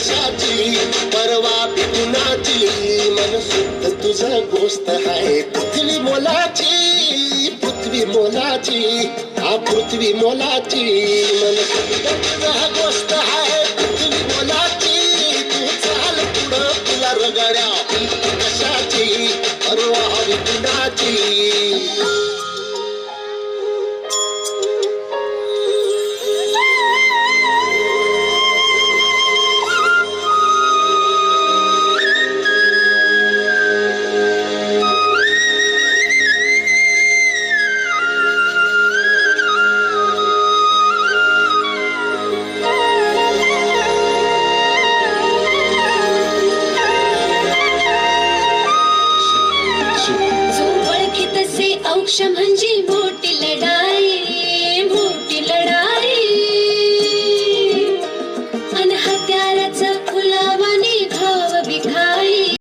कशाची परवा बी कुणाची मन सुद्धा तुझं गोष्ट आहे पृथ्वी मोलाची पृथ्वी मोलाची हा पृथ्वी मोलाची मन सुद्धा तुझं गोष्ट आहे पृथ्वी मोलाची तू चाल पुढं तुला रगड्या कशाची परवा हवी कुणाची जो ओळखी तसे औक्ष म्हणजे मोठी लढा